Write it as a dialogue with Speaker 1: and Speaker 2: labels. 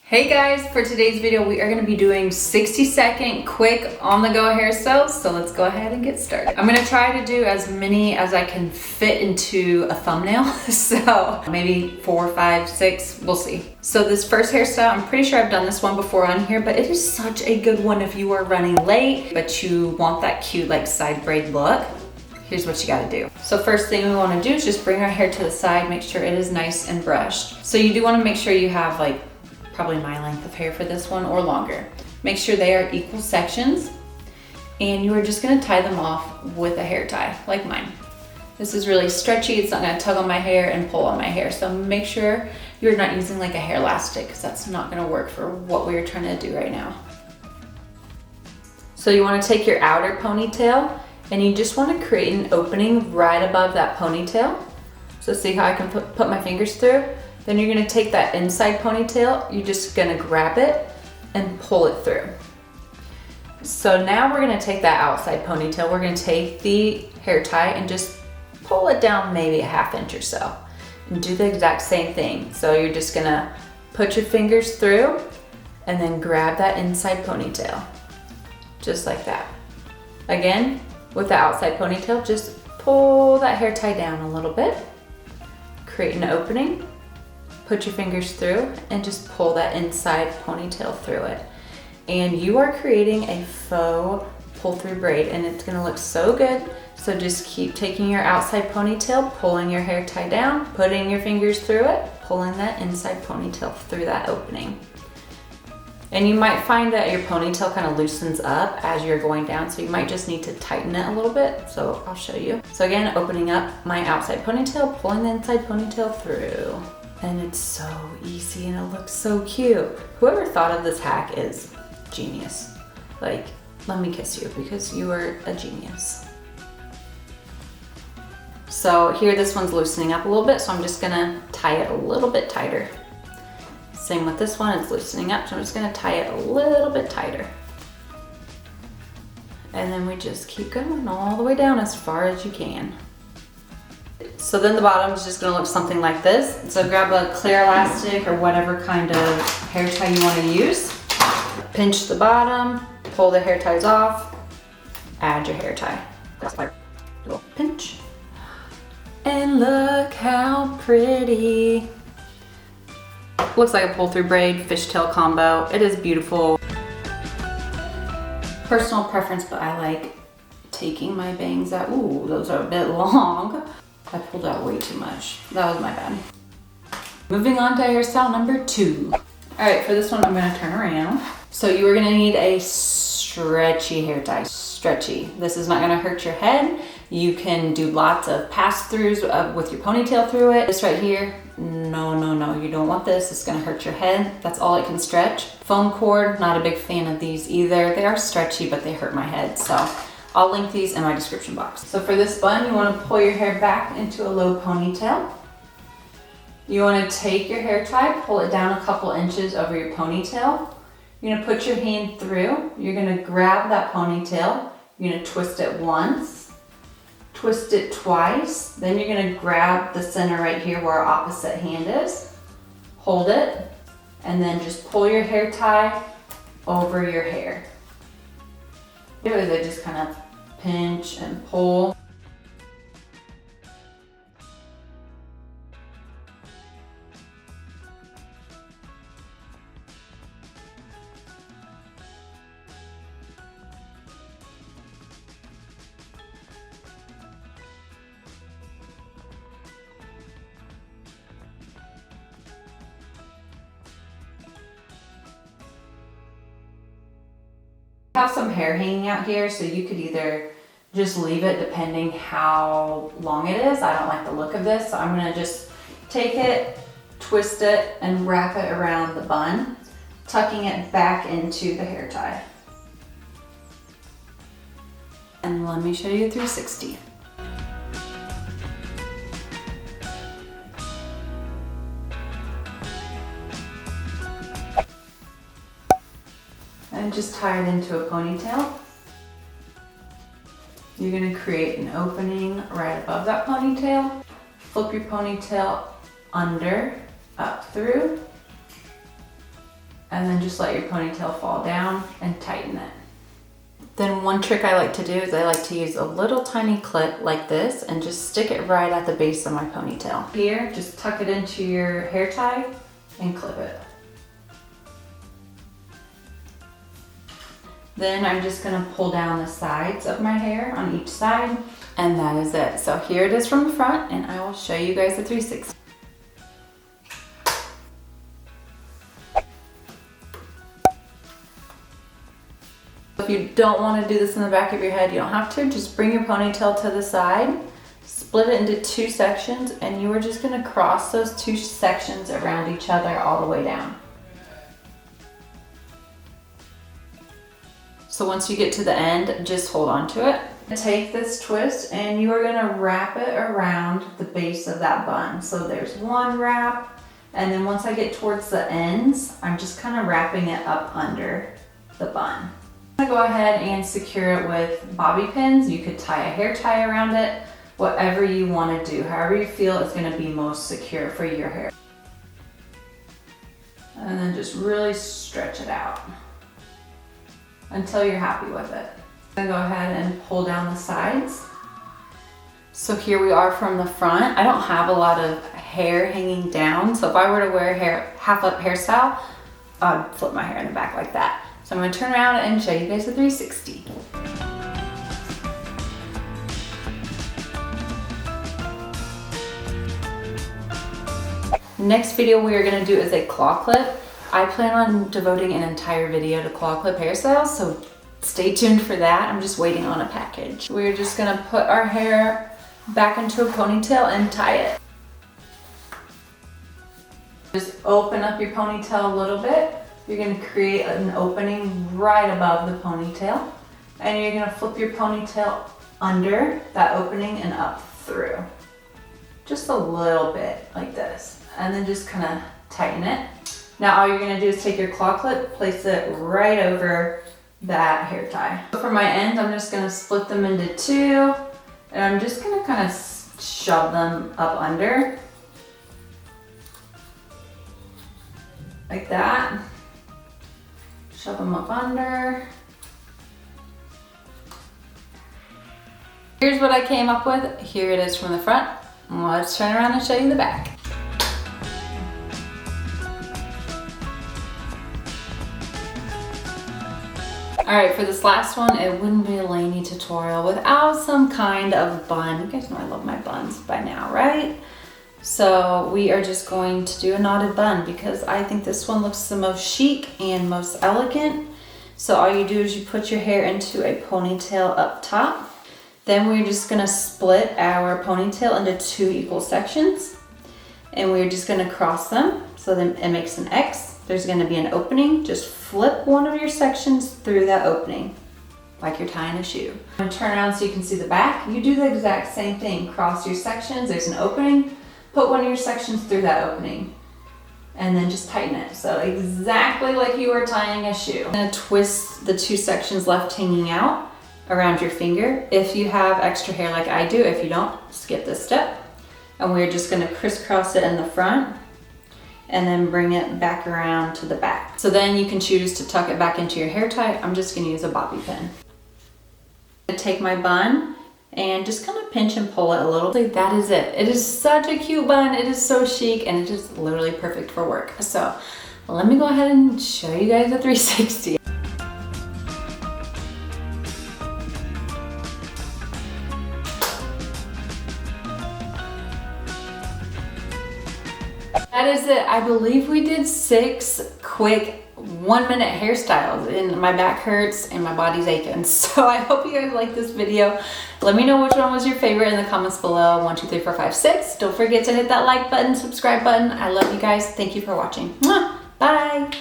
Speaker 1: Hey guys, for today's video, we are gonna be doing 60-second quick on-the-go hairstyles. So let's go ahead and get started. I'm gonna try to do as many as I can fit into a thumbnail. So maybe 4, 5, 6, we'll see. So this first hairstyle, I'm pretty sure I've done this one before on here, but it is such a good one if you are running late, but you want that cute like side braid look. Here's what you gotta do. So first thing we wanna do is just bring our hair to the side, make sure it is nice and brushed. So you do wanna make sure you have like probably my length of hair for this one or longer. Make sure they are equal sections, and you are just gonna tie them off with a hair tie, like mine. This is really stretchy, it's not gonna tug on my hair and pull on my hair, so make sure you're not using like a hair elastic, because that's not gonna work for what we're trying to do right now. So you wanna take your outer ponytail, and you just wanna create an opening right above that ponytail. So see how I can put my fingers through? Then you're gonna take that inside ponytail, you're just gonna grab it and pull it through. So now we're gonna take that outside ponytail, we're gonna take the hair tie and just pull it down maybe a ½ inch or so. And do the exact same thing. So you're just gonna put your fingers through and then grab that inside ponytail, just like that. Again, with the outside ponytail, just pull that hair tie down a little bit, create an opening, put your fingers through and just pull that inside ponytail through it. And you are creating a faux pull-through braid, and it's gonna look so good. So just keep taking your outside ponytail, pulling your hair tie down, putting your fingers through it, pulling that inside ponytail through that opening. And you might find that your ponytail kind of loosens up as you're going down, so you might just need to tighten it a little bit. So I'll show you. So again, opening up my outside ponytail, pulling the inside ponytail through. And it's so easy and it looks so cute. Whoever thought of this hack is genius. Like, let me kiss you because you are a genius. So here, this one's loosening up a little bit, so I'm just gonna tie it a little bit tighter. Same with this one, it's loosening up, so I'm just gonna tie it a little bit tighter. And then we just keep going all the way down as far as you can. So then the bottom is just gonna look something like this. So grab a clear elastic or whatever kind of hair tie you wanna use. Pinch the bottom, pull the hair ties off, add your hair tie. That's like a little pinch. And look how pretty. Looks like a pull-through braid, fishtail combo. It is beautiful. Personal preference, but I like taking my bangs out. Ooh, those are a bit long. I pulled out way too much. That was my bad. Moving on to hairstyle number 2. All right, for this one, I'm gonna turn around. So you are gonna need a stretchy hair tie, stretchy. This is not gonna hurt your head. You can do lots of pass-throughs with your ponytail through it. This right here, no, you don't want this. It's gonna hurt your head. That's all it can stretch. Foam cord, not a big fan of these either. They are stretchy, but they hurt my head, so I'll link these in my description box. So for this bun, you want to pull your hair back into a low ponytail. You want to take your hair tie, pull it down a couple inches over your ponytail. You're going to put your hand through. You're going to grab that ponytail. You're going to twist it once, twist it twice. Then you're going to grab the center right here where our opposite hand is. Hold it, and then just pull your hair tie over your hair. Do is I just kind of pinch and pull. I have some hair hanging out here, so you could either just leave it depending how long it is. I don't like the look of this, so I'm gonna just take it, twist it, and wrap it around the bun, tucking it back into the hair tie. And let me show you a 360. And just tie it into a ponytail. You're gonna create an opening right above that ponytail. Flip your ponytail under, up through, and then just let your ponytail fall down and tighten it. Then one trick I like to do is I like to use a little tiny clip like this and just stick it right at the base of my ponytail. Here, just tuck it into your hair tie and clip it. Then I'm just gonna pull down the sides of my hair on each side, and that is it. So here it is from the front, and I will show you guys the 360. If you don't want to do this in the back of your head, you don't have to. Just bring your ponytail to the side, split it into 2 sections, and you are just going to cross those 2 sections around each other all the way down. So once you get to the end, just hold on to it. Take this twist and you are going to wrap it around the base of that bun. So there's one wrap, and then once I get towards the ends, I'm just kind of wrapping it up under the bun. I'm gonna go ahead and secure it with bobby pins. You could tie a hair tie around it, whatever you want to do, however you feel is going to be most secure for your hair. And then just really stretch it out until you're happy with it. I'm gonna go ahead and pull down the sides. So here we are from the front. I don't have a lot of hair hanging down, so if I were to wear a half up hairstyle, I'd flip my hair in the back like that. So I'm going to turn around and show you guys the 360. Next video we are going to do is a claw clip. I plan on devoting an entire video to claw clip hairstyles, so stay tuned for that. I'm just waiting on a package. We're just going to put our hair back into a ponytail and tie it. Just open up your ponytail a little bit. You're going to create an opening right above the ponytail, and you're going to flip your ponytail under that opening and up through. Just a little bit like this, and then just kind of tighten it. Now all you're going to do is take your claw clip, place it right over that hair tie. So for my ends, I'm just going to split them into 2, and I'm just going to kind of shove them up under like that. Shove them up under. Here's what I came up with. Here it is from the front. Let's turn around and show you the back. Alright, for this last one, it wouldn't be a Lainey tutorial without some kind of bun. You guys know I love my buns by now, right? So we are just going to do a knotted bun because I think this one looks the most chic and most elegant. So all you do is you put your hair into a ponytail up top. Then we're just going to split our ponytail into 2 equal sections. And we're just going to cross them so then it makes an X. There's going to be an opening. Just flip one of your sections through that opening like you're tying a shoe. I'm going to turn around so you can see the back. You do the exact same thing. Cross your sections. There's an opening. Put one of your sections through that opening and then just tighten it. So exactly like you were tying a shoe. I'm gonna twist the 2 sections left hanging out around your finger. If you have extra hair like I do, if you don't, skip this step. And we're just gonna crisscross it in the front and then bring it back around to the back. So then you can choose to tuck it back into your hair tie. I'm just gonna use a bobby pin. I'm gonna take my bun and just kind of pinch and pull it a little. Like that is it. It is such a cute bun. It is so chic and it is literally perfect for work. So let me go ahead and show you guys the 360. That is it. I believe we did 6 quick 1-minute hairstyles and my back hurts and my body's aching. So I hope you guys like this video. Let me know which one was your favorite in the comments below. 1, 2, 3, 4, 5, 6. Don't forget to hit that like button, subscribe button. I love you guys. Thank you for watching. Mwah! Bye.